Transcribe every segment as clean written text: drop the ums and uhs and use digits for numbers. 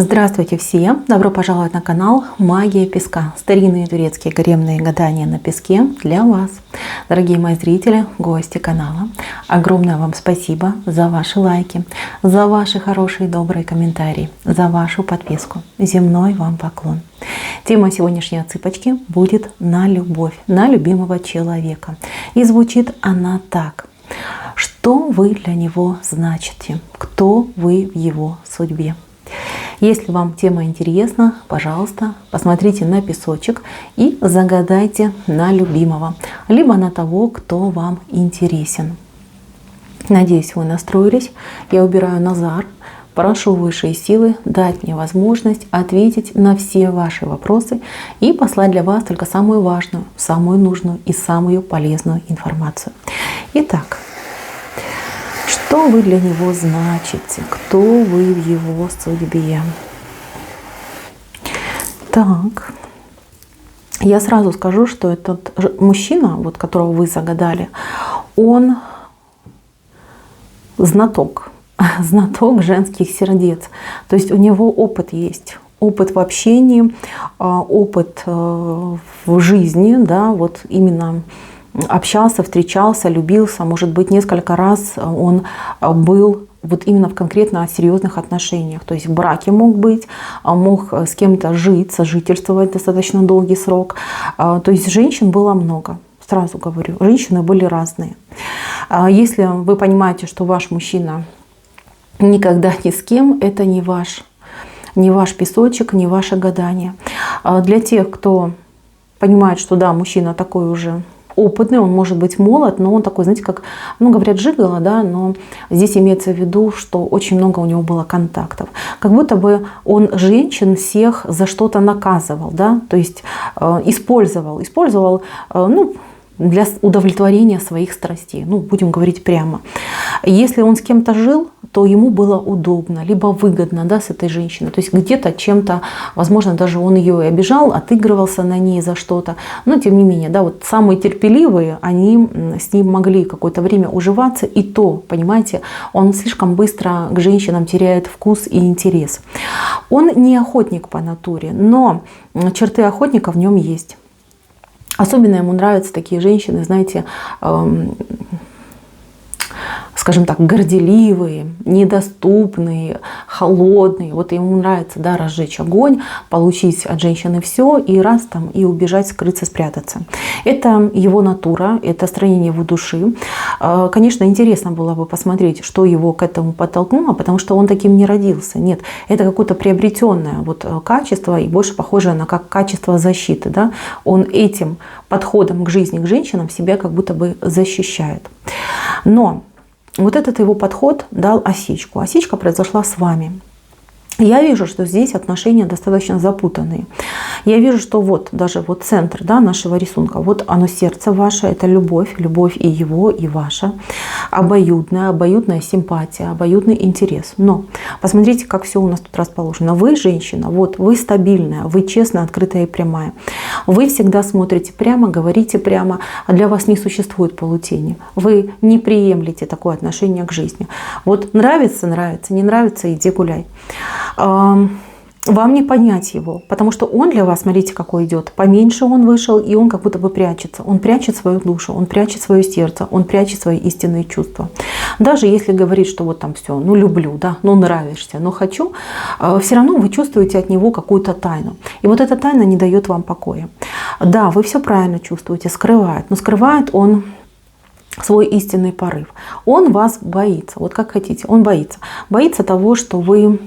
Здравствуйте всем! Добро пожаловать на канал Магия Песка. Старинные турецкие гаремные гадания на песке для вас. Дорогие мои зрители, гости канала, огромное вам спасибо за ваши лайки, за ваши хорошие добрые комментарии, за вашу подписку. Земной вам поклон. Тема сегодняшней отсыпочки будет на любовь, на любимого человека. И звучит она так. Что вы для него значите? Кто вы в его судьбе? Если вам тема интересна, пожалуйста, посмотрите на песочек и загадайте на любимого, либо на того, кто вам интересен. Надеюсь, вы настроились. Я убираю Назар. Прошу высшие силы дать мне возможность ответить на все ваши вопросы и послать для вас только самую важную, самую нужную и самую полезную информацию. Итак, что вы для него значите? Кто вы в его судьбе? Так, я сразу скажу, что этот мужчина, вот которого вы загадали, он знаток женских сердец. То есть у него опыт есть. Опыт в общении, опыт в жизни, да, вот именно общался, встречался, любился, может быть, несколько раз он был вот именно в конкретно серьезных отношениях. То есть в браке мог быть, мог с кем-то жить, сожительствовать достаточно долгий срок. То есть женщин было много. Сразу говорю, женщины были разные. Если вы понимаете, что ваш мужчина никогда ни с кем, это не ваш песочек, не ваше гадание. Для тех, кто понимает, что да, мужчина такой уже опытный, он может быть молод, но он такой, знаете, как, говорят, жигало, да, но здесь имеется в виду, что очень много у него было контактов. Как будто бы он женщин всех за что-то наказывал, да, то есть использовал, для удовлетворения своих страстей. Будем говорить прямо. Если он с кем-то жил, то ему было удобно, либо выгодно, да, с этой женщиной. То есть где-то чем-то, возможно, даже он ее и обижал, отыгрывался на ней за что-то. Но тем не менее, да, вот самые терпеливые, они с ним могли какое-то время уживаться. И то, понимаете, он слишком быстро к женщинам теряет вкус и интерес. Он не охотник по натуре, но черты охотника в нем есть. Особенно ему нравятся такие женщины, знаете, скажем так, горделивые, недоступные, холодные. Вот ему нравится, да, разжечь огонь, получить от женщины все и раз там и убежать, скрыться, спрятаться. Это его натура, это строение его души. Конечно, интересно было бы посмотреть, что его к этому подтолкнуло, потому что он таким не родился. Нет, это какое-то приобретенное вот качество и больше похожее на как качество защиты. Да? Он этим подходом к жизни, к женщинам себя как будто бы защищает. Но вот этот его подход дал осечку. Осечка произошла с вами. Я вижу, что здесь отношения достаточно запутанные. Я вижу, что вот даже вот центр, да, нашего рисунка, вот оно сердце ваше, это любовь и его, и ваша. Обоюдная симпатия, обоюдный интерес. Но посмотрите, как все у нас тут расположено. Вы женщина, вот вы стабильная, вы честная, открытая и прямая. Вы всегда смотрите прямо, говорите прямо, а для вас не существует полутени. Вы не приемлете такое отношение к жизни. Вот нравится, не нравится, иди гуляй. Вам не понять его, потому что он для вас, смотрите, какой идет. Поменьше он вышел, и он как будто бы прячется. Он прячет свою душу, он прячет свое сердце, он прячет свои истинные чувства. Даже если говорит, что вот там все, люблю, да, нравишься, хочу, все равно вы чувствуете от него какую-то тайну. И вот эта тайна не дает вам покоя. Да, вы все правильно чувствуете, скрывает, но скрывает он свой истинный порыв. Он вас боится, вот как хотите, он боится. Боится того, что вы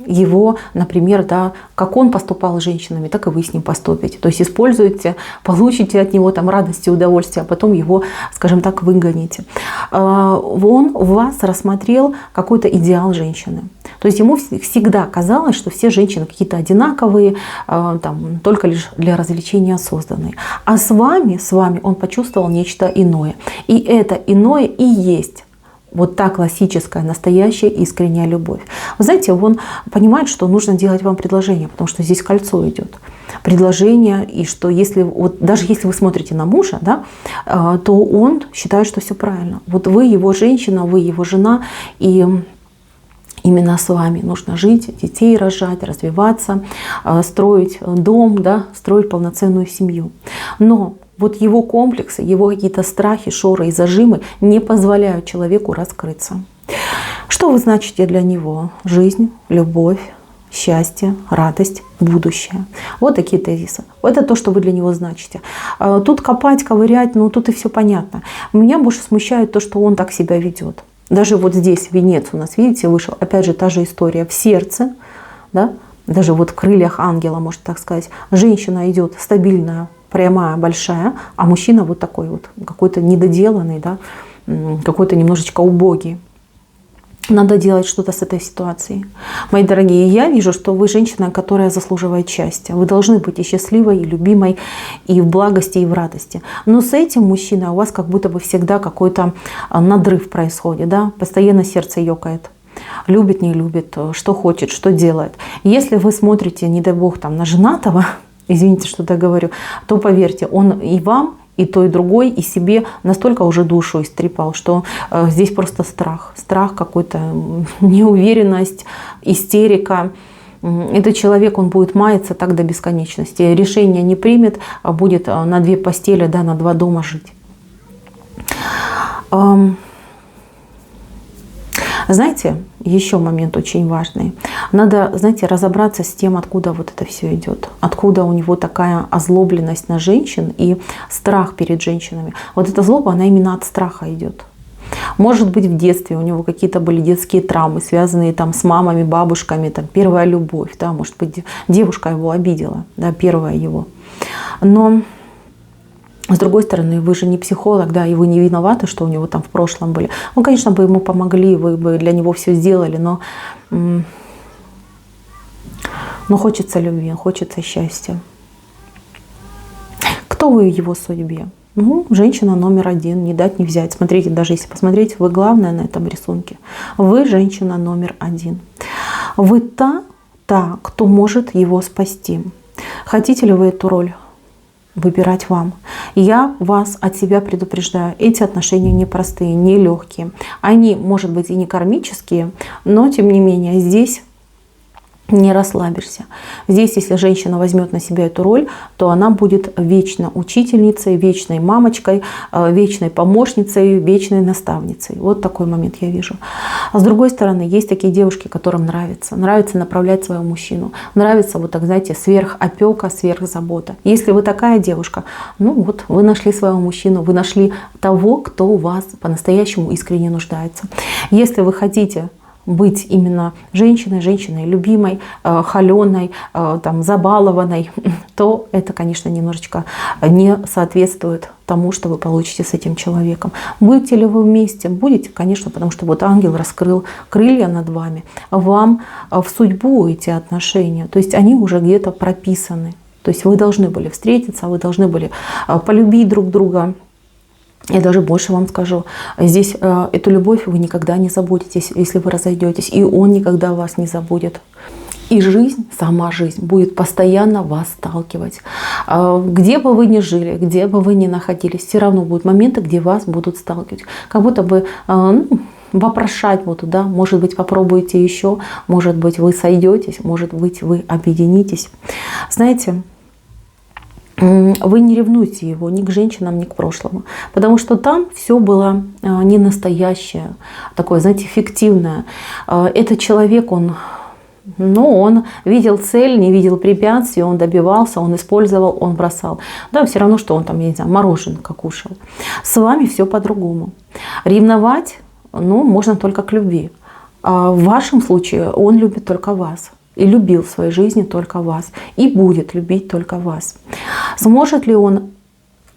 его, например, да, как он поступал с женщинами, так и вы с ним поступите. То есть используете, получите от него там радость и удовольствие, а потом его, скажем так, выгоните. Он в вас рассмотрел какой-то идеал женщины. То есть ему всегда казалось, что все женщины какие-то одинаковые, там, только лишь для развлечения созданные. А с вами он почувствовал нечто иное. И это иное и есть вот та классическая, настоящая, искренняя любовь. Вы знаете, он понимает, что нужно делать вам предложение, потому что здесь кольцо идет. Предложение, и что если, вот, даже если вы смотрите на мужа, да, то он считает, что все правильно. Вот вы его женщина, вы его жена, и Именно с вами нужно жить, детей рожать, развиваться, строить дом, да, строить полноценную семью. Но вот его комплексы, его какие-то страхи, шоры и зажимы не позволяют человеку раскрыться. Что вы значите для него? Жизнь, любовь, счастье, радость, будущее. Вот такие тезисы. Это то, что вы для него значите. Тут копать, ковырять, ну тут и все понятно. Меня больше смущает то, что он так себя ведет. Даже вот здесь венец у нас, видите, вышел. Опять же, та же история в сердце. Да? Даже вот в крыльях ангела, можно так сказать. Женщина идет стабильная, прямая, большая, а мужчина вот такой вот, какой-то недоделанный, да? Какой-то немножечко убогий. Надо делать что-то с этой ситуацией. Мои дорогие, я вижу, что вы женщина, которая заслуживает счастья. Вы должны быть и счастливой, и любимой, и в благости, и в радости. Но с этим мужчиной у вас как будто бы всегда какой-то надрыв происходит. Да? Постоянно сердце ёкает. Любит, не любит, что хочет, что делает. Если вы смотрите, не дай бог, там, на женатого, извините, что я говорю, то поверьте, он и вам, и той, и другой, и себе настолько уже душу истрепал, что здесь просто страх. Страх какой-то, неуверенность, истерика. Этот человек, он будет маяться так до бесконечности. Решение не примет, а будет на 2 постели, да, на 2 дома жить. Знаете, еще момент очень важный. Надо, знаете, разобраться с тем, откуда вот это все идет. Откуда у него такая озлобленность на женщин и страх перед женщинами. Вот эта злоба, она именно от страха идет. Может быть, в детстве у него какие-то были детские травмы, связанные там с мамами, бабушками, там первая любовь, да, может быть, девушка его обидела, да, первая его. Но с другой стороны, вы же не психолог, да, и вы не виноваты, что у него там в прошлом были. Ну, конечно, бы ему помогли, вы бы для него все сделали, но хочется любви, хочется счастья. Кто вы в его судьбе? Ну, женщина номер 1, не дать, не взять. Смотрите, даже если посмотреть, вы главная на этом рисунке. Вы женщина номер 1. Вы та, кто может его спасти. Хотите ли вы эту роль? Выбирать вам. Я вас от себя предупреждаю. Эти отношения непростые, нелегкие. Они, может быть, и не кармические, но, тем не менее, здесь не расслабишься. Здесь, если женщина возьмет на себя эту роль, то она будет вечно учительницей, вечной мамочкой, вечной помощницей, вечной наставницей. Вот такой момент я вижу. А с другой стороны, есть такие девушки, которым нравится направлять своего мужчину. Нравится, вот так, знаете, сверхопека, сверхзабота. Если вы такая девушка, ну вот, вы нашли своего мужчину, вы нашли того, кто у вас по-настоящему искренне нуждается. Если вы хотите быть именно женщиной любимой, холеной, там, забалованной, то это, конечно, немножечко не соответствует тому, что вы получите с этим человеком. Будете ли вы вместе? Будете, конечно, потому что вот ангел раскрыл крылья над вами. Вам в судьбу эти отношения, то есть они уже где-то прописаны. То есть вы должны были встретиться, вы должны были полюбить друг друга. Я даже больше вам скажу, здесь эту любовь вы никогда не забудетесь, если вы разойдетесь, и он никогда вас не забудет. И жизнь, сама жизнь будет постоянно вас сталкивать. Где бы вы ни жили, где бы вы ни находились, все равно будут моменты, где вас будут сталкивать. Как будто бы вопрошать будут, да, может быть, попробуйте еще, может быть, вы сойдетесь, может быть, вы объединитесь. Знаете, вы не ревнуйте его ни к женщинам, ни к прошлому. Потому что там все было не настоящее, такое, знаете, фиктивное. Этот человек, он видел цель, не видел препятствий, он добивался, он использовал, он бросал. Да, все равно, что он там, я не знаю, мороженка кушал. С вами все по-другому. Ревновать, можно только к любви. А в вашем случае он любит только вас. И любил в своей жизни только вас. И будет любить только вас. Сможет ли он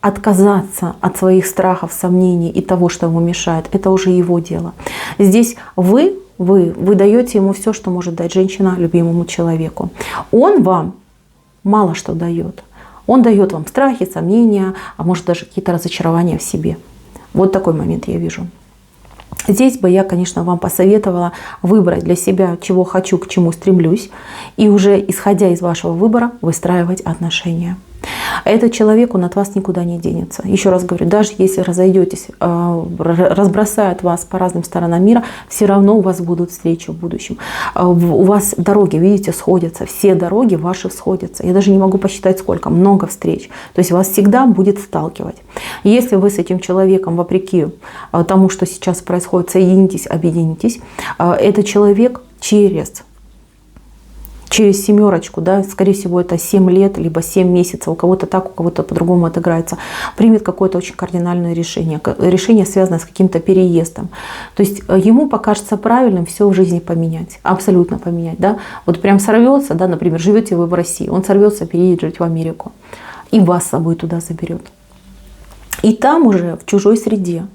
отказаться от своих страхов, сомнений и того, что ему мешает? Это уже его дело. Здесь вы даете ему все, что может дать женщина любимому человеку. Он вам мало что дает. Он дает вам страхи, сомнения, а может даже какие-то разочарования в себе. Вот такой момент я вижу. Здесь бы я, конечно, вам посоветовала выбрать для себя, чего хочу, к чему стремлюсь, и уже исходя из вашего выбора выстраивать отношения. Этот человек, он от вас никуда не денется. Еще раз говорю, даже если разойдетесь, разбросают вас по разным сторонам мира, все равно у вас будут встречи в будущем. У вас дороги, видите, сходятся. Все дороги ваши сходятся. Я даже не могу посчитать сколько. Много встреч. То есть вас всегда будет сталкивать. Если вы с этим человеком, вопреки тому, что сейчас происходит, соединитесь, объединитесь, этот человек через семерочку, да, скорее всего, это 7 лет, либо 7 месяцев, у кого-то так, у кого-то по-другому отыграется, примет какое-то очень кардинальное решение. Решение, связанное с каким-то переездом. То есть ему покажется правильным все в жизни поменять, абсолютно поменять. Да? Вот прям сорвется, да, например, живете вы в России, он сорвется, переедет жить в Америку и вас с собой туда заберет. И там уже в чужой среде,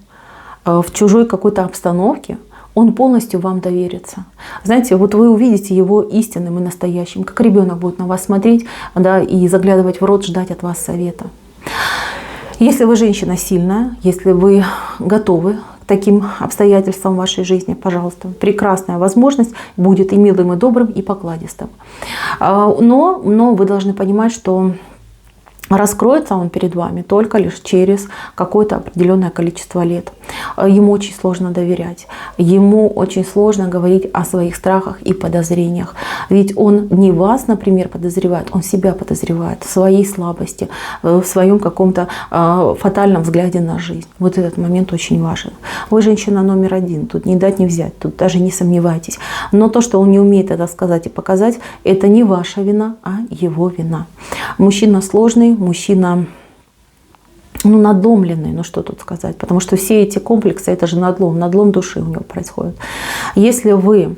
в чужой какой-то обстановке, он полностью вам доверится. Знаете, вот вы увидите его истинным и настоящим, как ребенок будет на вас смотреть, да, и заглядывать в рот, ждать от вас совета. Если вы женщина сильная, если вы готовы к таким обстоятельствам в вашей жизни, пожалуйста, прекрасная возможность будет и милым, и добрым, и покладистым. Но вы должны понимать, что раскроется он перед вами только лишь через какое-то определенное количество лет. Ему очень сложно доверять. Ему очень сложно говорить о своих страхах и подозрениях. Ведь он не вас, например, подозревает, он себя подозревает в своей слабости, в своем каком-то фатальном взгляде на жизнь. Вот этот момент очень важен. Вы женщина номер один. Тут не дать, не взять. Тут даже не сомневайтесь. Но то, что он не умеет это сказать и показать, это не ваша вина, а его вина. Мужчина сложный, мужчина надломленный, ну что тут сказать, потому что все эти комплексы, это же надлом души у него происходит. Если вы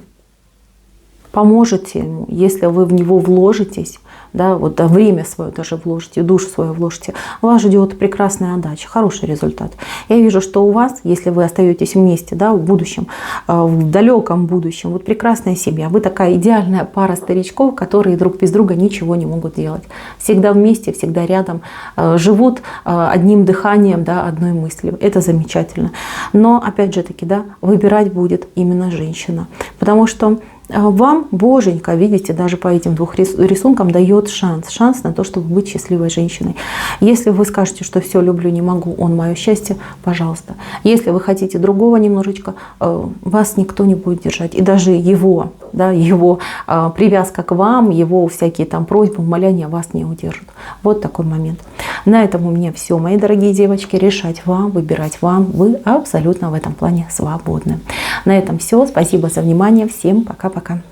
поможете ему, если вы в него вложитесь, да, вот время свое даже вложите, душу свою вложите, вас ждет прекрасная отдача, хороший результат. Я вижу, что у вас, если вы остаетесь вместе, да, в будущем, в далеком будущем, вот прекрасная семья, вы такая идеальная пара старичков, которые друг без друга ничего не могут делать. Всегда вместе, всегда рядом, живут одним дыханием, да, одной мыслью. Это замечательно. Но, опять же таки, да, выбирать будет именно женщина. Потому что вам Боженька, видите, даже по этим 2 рисункам дает шанс на то, чтобы быть счастливой женщиной. Если вы скажете, что все, люблю, не могу, он мое счастье, пожалуйста. Если вы хотите другого немножечко, вас никто не будет держать. И даже его привязка к вам, его всякие там просьбы, умоляния вас не удержат. Вот такой момент. На этом у меня все, мои дорогие девочки. Решать вам, выбирать вам. Вы абсолютно в этом плане свободны. На этом все. Спасибо за внимание. Всем пока-пока.